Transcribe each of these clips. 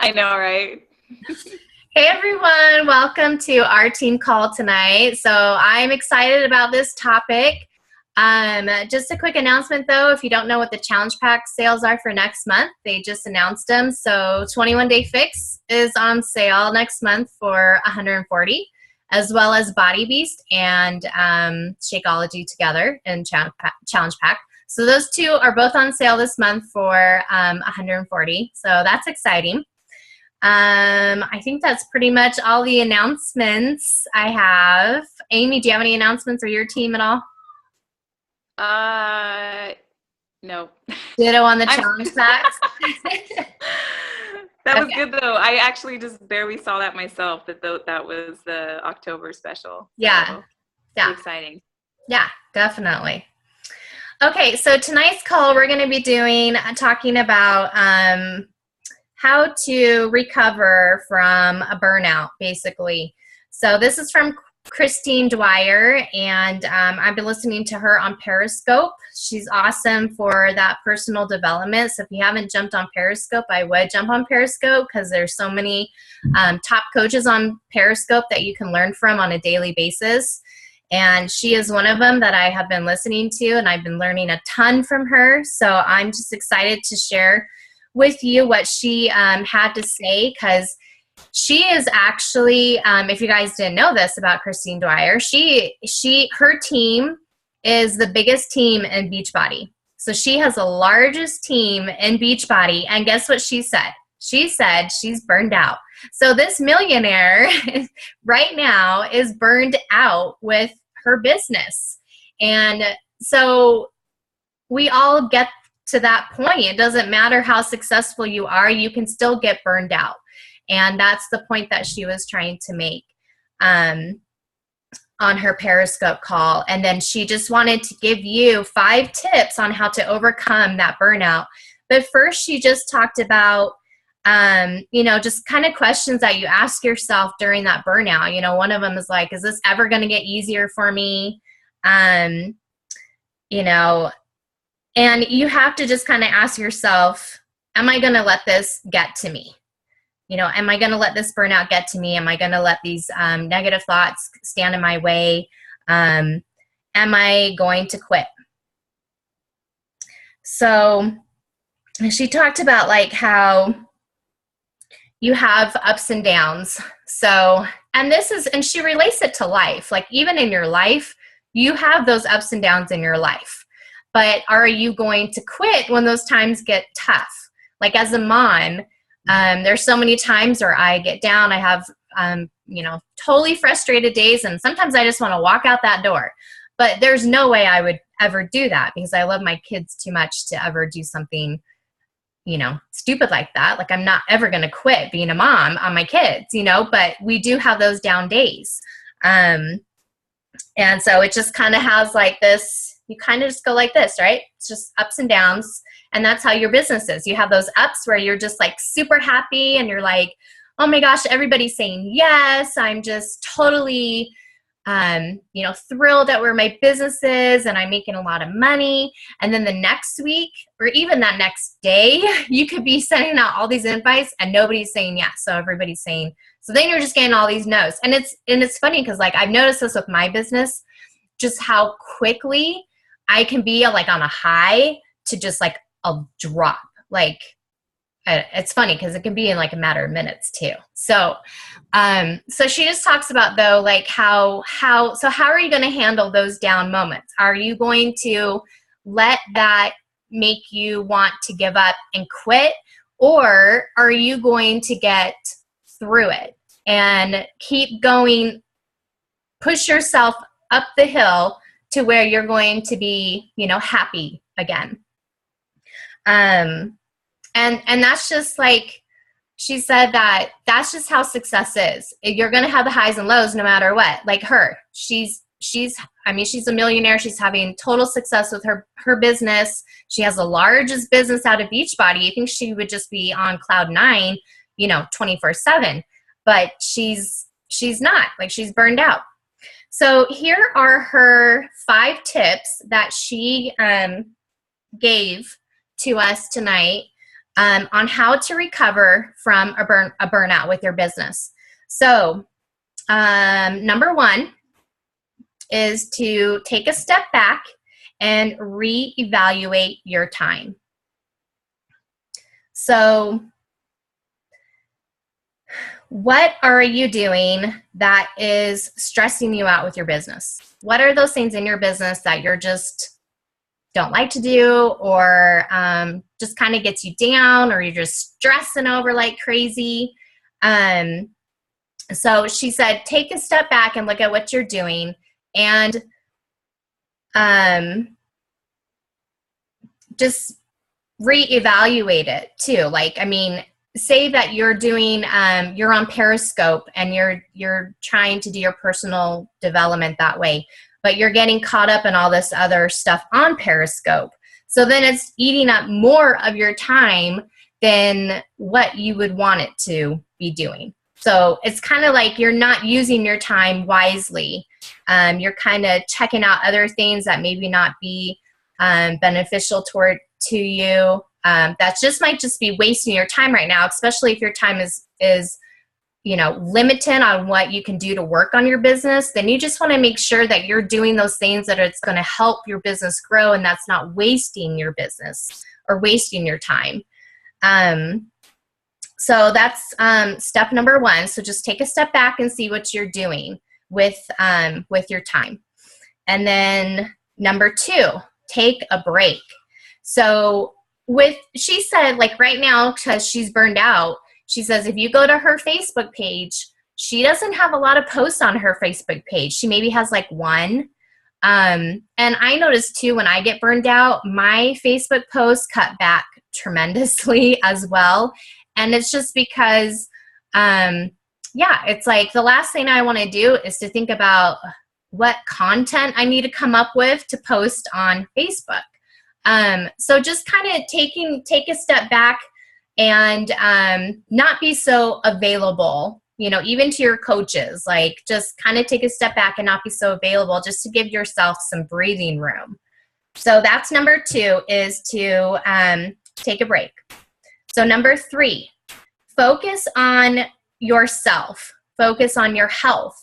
I know, right? Hey everyone, welcome to our team call tonight. So I'm excited about this topic. Just a quick announcement though, if you don't know what the challenge pack sales are for next month, they just announced them. So 21 Day Fix is on sale next month for $140, as well as Body Beast and Shakeology together in challenge pack. So those two are both on sale this month for $140. So that's exciting. I think that's pretty much all the announcements I have. Amy, do you have any announcements for your team at all? No. Ditto on the challenge packs. That was good though. I actually just barely saw that myself, that was the October special. Yeah. So, Yeah. exciting. Yeah, definitely. Okay, so tonight's call we're going to be talking about how to recover from a burnout, basically. So this is from Christine Dwyer, and I've been listening to her on Periscope. She's awesome for that personal development. So if you haven't jumped on Periscope, I would jump on Periscope because there's so many top coaches on Periscope that you can learn from on a daily basis. And she is one of them that I have been listening to, and I've been learning a ton from her. So I'm just excited to share with you what she had to say, because she is actually, if you guys didn't know this about Christine Dwyer, her team is the biggest team in Beachbody. So she has the largest team in Beachbody, and guess what she said? She said she's burned out. So this millionaire right now is burned out with her business. And so we all get to that point. It doesn't matter how successful you are, you can still get burned out. And that's the point that she was trying to make on her Periscope call. And then she just wanted to give you 5 tips on how to overcome that burnout. But first, she just talked about, just kind of questions that you ask yourself during that burnout. One of them is like, is this ever going to get easier for me? And you have to just kind of ask yourself, am I going to let this get to me? Am I going to let this burnout get to me? Am I going to let these negative thoughts stand in my way? Am I going to quit? So she talked about like how you have ups and downs. So, and she relates it to life. Like even in your life, you have those ups and downs in your life. But are you going to quit when those times get tough? Like as a mom, there's so many times where I get down. I have, totally frustrated days. And sometimes I just want to walk out that door. But there's no way I would ever do that because I love my kids too much to ever do something, stupid like that. Like I'm not ever going to quit being a mom on my kids, but we do have those down days. And so it just kind of has like this, you kind of just go like this, right? It's just ups and downs. And that's how your business is. You have those ups where you're just like super happy and you're like, oh my gosh, everybody's saying yes. I'm just totally, thrilled at where my business is and I'm making a lot of money. And then the next week or even that next day, you could be sending out all these invites and nobody's saying yes. So everybody's saying, so then you're just getting all these no's. And it's funny because like I've noticed this with my business, just how quickly I can be like on a high to just like a drop. Like it's funny because it can be in like a matter of minutes too. So she just talks about though, like how are you going to handle those down moments? Are you going to let that make you want to give up and quit? Or are you going to get through it and keep going, push yourself up the hill to where you're going to be, happy again. And that's just like, she said that's just how success is. You're going to have the highs and lows no matter what. Like her, she's a millionaire. She's having total success with her business. She has the largest business out of Beachbody. You think she would just be on cloud 9, 24/7, but she's not. Like she's burned out. So here are her 5 tips that she gave to us tonight on how to recover from a burnout with your business. So number one is to take a step back and reevaluate your time. So what are you doing that is stressing you out with your business? What are those things in your business that you're just don't like to do, or just kind of gets you down, or you're just stressing over like crazy? So she said, take a step back and look at what you're doing, and just reevaluate it too. Like, I mean, say that you're doing, you're on Periscope and you're trying to do your personal development that way, but you're getting caught up in all this other stuff on Periscope. So then it's eating up more of your time than what you would want it to be doing. So it's kind of like you're not using your time wisely. You're kind of checking out other things that maybe not be beneficial to you. That just might just be wasting your time right now, especially if your time is limited on what you can do to work on your business. Then you just want to make sure that you're doing those things that it's going to help your business grow, and that's not wasting your business or wasting your time. So that's step number one. So just take a step back and see what you're doing with your time. And then number two, take a break. So she said, like right now, because she's burned out, she says if you go to her Facebook page, she doesn't have a lot of posts on her Facebook page. She maybe has like one. And I noticed too, when I get burned out, my Facebook posts cut back tremendously as well. And it's just because, it's like the last thing I want to do is to think about what content I need to come up with to post on Facebook. So just kind of take a step back and not be so available, even to your coaches. Like just kind of take a step back and not be so available, just to give yourself some breathing room. So that's number two, is to take a break. So number three, focus on yourself. Focus on your health.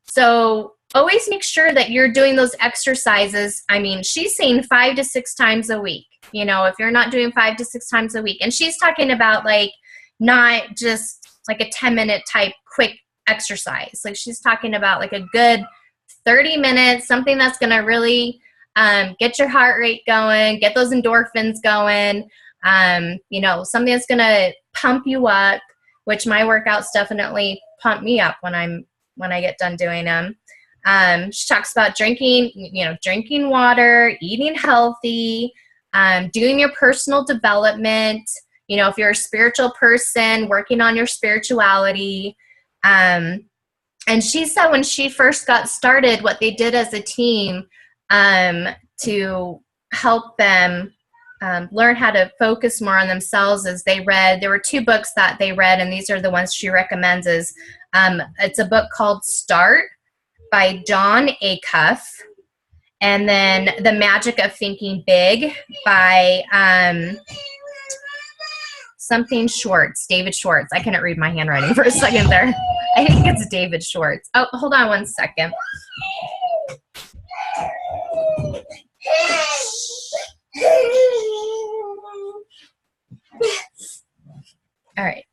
So always make sure that you're doing those exercises. I mean, she's saying 5 to 6 times a week. If you're not doing 5 to 6 times a week, and she's talking about like not just like a 10-minute type quick exercise. Like she's talking about like a good 30 minutes, something that's going to really get your heart rate going, get those endorphins going. Something that's going to pump you up, which my workouts definitely pump me up when I get done doing them. She talks about drinking water, eating healthy, doing your personal development. If you're a spiritual person, working on your spirituality. And she said when she first got started, what they did as a team to help them learn how to focus more on themselves is there were 2 books that they read, and these are the ones she recommends. It's a book called Start by John Acuff, and then The Magic of Thinking Big by David Schwartz. I couldn't read my handwriting for a second there. I think it's David Schwartz. Oh, hold on one second. All right.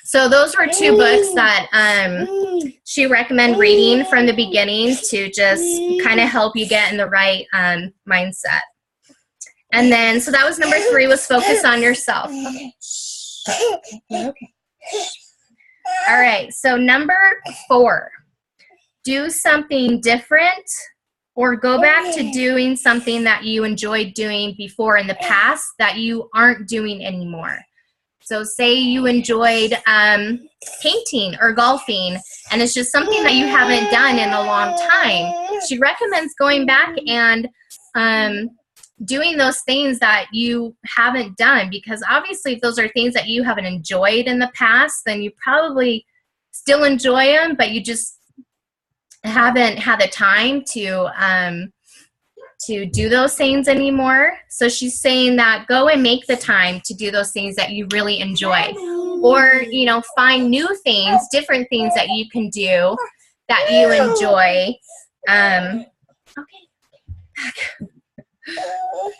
So those were 2 books that she recommended reading from the beginning to just kind of help you get in the right mindset. And then, so that was number 3, was focus on yourself. Okay. All right. So number 4, do something different, or go back to doing something that you enjoyed doing before in the past that you aren't doing anymore. So say you enjoyed painting or golfing, and it's just something that you haven't done in a long time. She recommends going back and doing those things that you haven't done, because obviously if those are things that you haven't enjoyed in the past, then you probably still enjoy them, but you just haven't had the time to to do those things anymore. So she's saying that go and make the time to do those things that you really enjoy, or, you know, find new things, different things that you can do that you enjoy. Okay.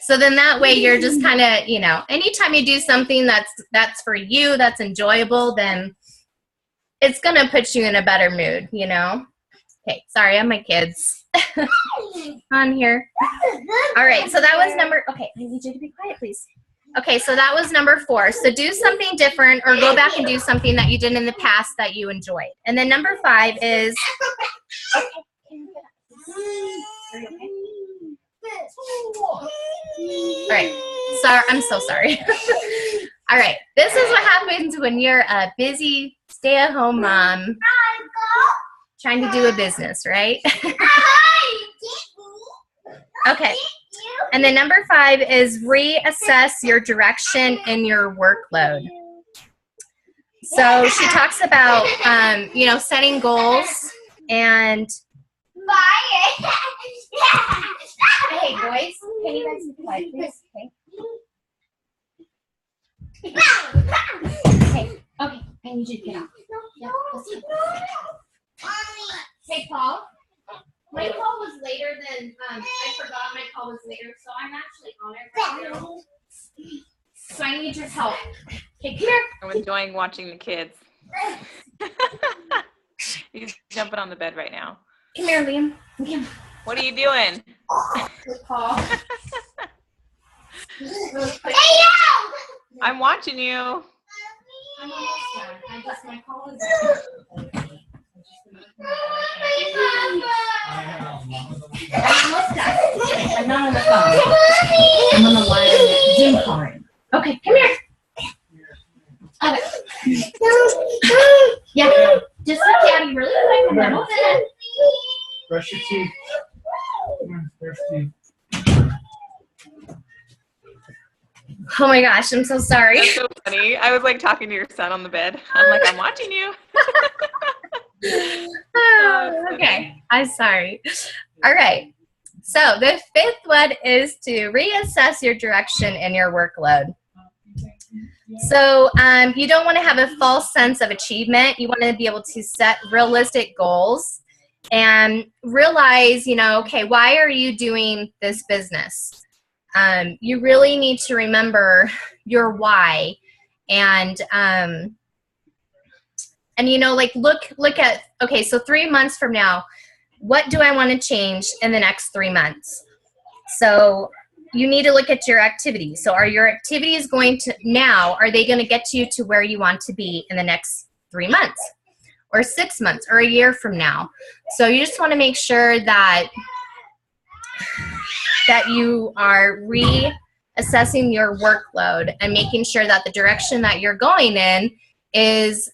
So then that way you're just kind of, you know, anytime you do something that's for you, that's enjoyable, then it's going to put you in a better mood, you know? Okay, sorry, I have my kids on here. All right, so that was okay, I need you to be quiet, please. Okay, so that was number 4. So do something different, or go back and do something that you did in the past that you enjoyed. And then number 5 is, okay, are you okay? All right, so I'm so sorry. All right, this is what happens when you're a busy stay-at-home mom trying to do a business, right? Okay, and then number 5 is reassess your direction and your workload. So she talks about, you know, setting goals and. Hey, boys, can you guys be quiet, please? Okay. Okay, I need you to get out. Yeah, let's go. Hey, Paul. My call was later than, I forgot my call was later, so I'm actually on it right now. So I need your help. Okay, come here. I'm enjoying watching the kids. He's jumping on the bed right now. Come here, Liam. Come here. What are you doing? Good Paul. I'm watching you. I'm almost done. My call is I'm almost done. I'm not on the phone. I'm on the live Zoom call. Okay, come here. Okay. Yeah, just look Daddy really quick. I'm almost done. Brush your teeth. Come on, brush your teeth. Oh my gosh, I'm so sorry. That's so funny. I was like talking to your son on the bed. I'm like, I'm watching you. Okay, I'm sorry. All right. So the 5th one is to reassess your direction and your workload. So you don't want to have a false sense of achievement. You want to be able to set realistic goals and realize, you know, okay, why are you doing this business? You really need to remember your why, and you know, like look at, okay, so 3 months from now, what do I want to change in the next 3 months? So you need to look at your activities. So are your activities going to now, are they going to get you to where you want to be in the next 3 months or 6 months or a year from now? So you just want to make sure that you are reassessing your workload and making sure that the direction that you're going in is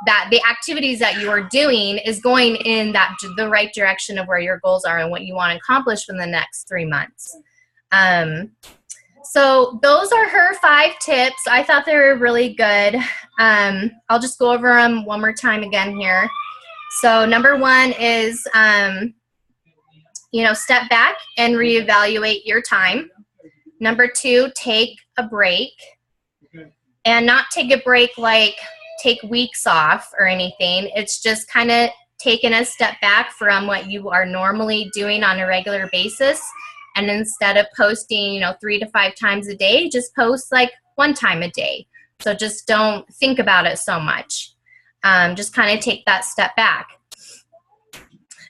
that the activities that you are doing is going in the right direction of where your goals are and what you want to accomplish in the next 3 months. So those are her 5 tips. I thought they were really good. I'll just go over them one more time again here. So number 1 is, you know, step back and reevaluate your time. Number 2, take a break, and not take a break like take weeks off or anything. It's just kind of taking a step back from what you are normally doing on a regular basis. And instead of posting, you know, 3 to 5 times a day, just post like 1 time a day. So just don't think about it so much. Just kind of take that step back.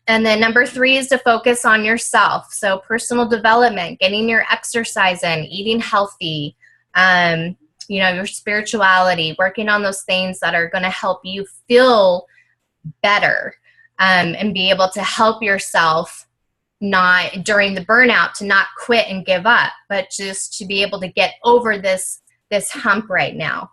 And then number 3 is to focus on yourself. So personal development, getting your exercise in, eating healthy, you know, your spirituality, working on those things that are going to help you feel better, and be able to help yourself not during the burnout, to not quit and give up, but just to be able to get over this hump right now.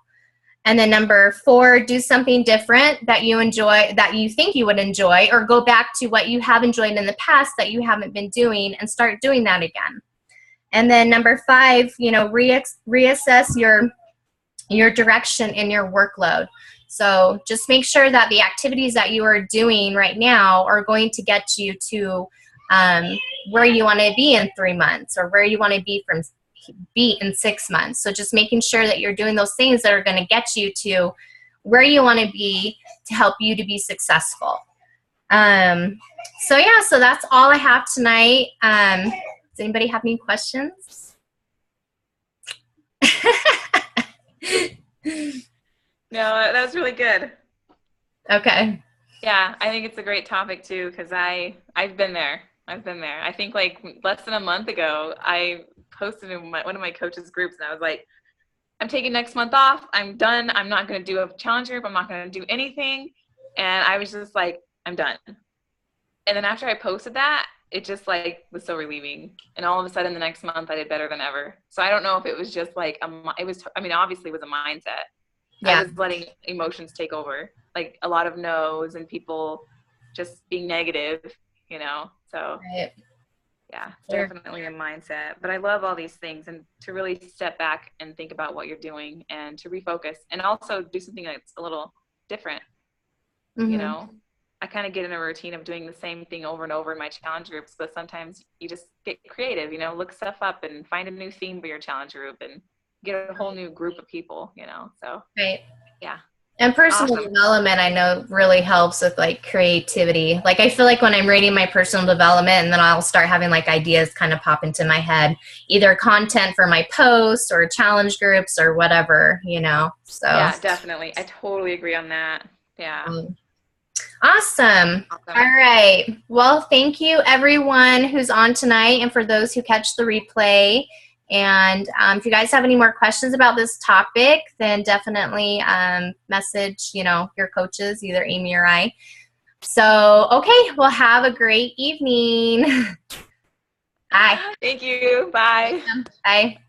And then number 4, do something different that you enjoy, that you think you would enjoy, or go back to what you have enjoyed in the past that you haven't been doing and start doing that again. And then number 5, you know, reassess your direction in your workload. So just make sure that the activities that you are doing right now are going to get you to where you want to be in 3 months or where you want to be in 6 months. So just making sure that you're doing those things that are going to get you to where you want to be to help you to be successful. So yeah, so that's all I have tonight. Does anybody have any questions? No, that was really good. Okay. Yeah, I think it's a great topic too, because I've been there. I think like less than a month ago, I posted in one of my coaches' groups, and I was like, I'm taking next month off. I'm done. I'm not going to do a challenge group. I'm not going to do anything. And I was just like, I'm done. And then after I posted that, it just like was so relieving. And all of a sudden the next month I did better than ever. So I don't know if it was just like, obviously it was a mindset. Yeah. I was letting emotions take over, like a lot of no's and people just being negative, so Right. yeah, Sure. definitely a mindset. But I love all these things, and to really step back and think about what you're doing and to refocus and also do something that's a little different. Mm-hmm. I kind of get in a routine of doing the same thing over and over in my challenge groups, but sometimes you just get creative, look stuff up and find a new theme for your challenge group and get a whole new group of people, so Right. yeah. And personal Awesome. development, I know, really helps with like creativity. Like I feel like when I'm reading my personal development, and then I'll start having like ideas kind of pop into my head, either content for my posts or challenge groups or whatever, So Yeah, definitely. I totally agree on that. Yeah. Awesome. All right. Well, thank you everyone who's on tonight and for those who catch the replay. And if you guys have any more questions about this topic, then definitely message, your coaches, either Amy or I. So, okay, well, have a great evening. Bye. Thank you. Bye. Bye.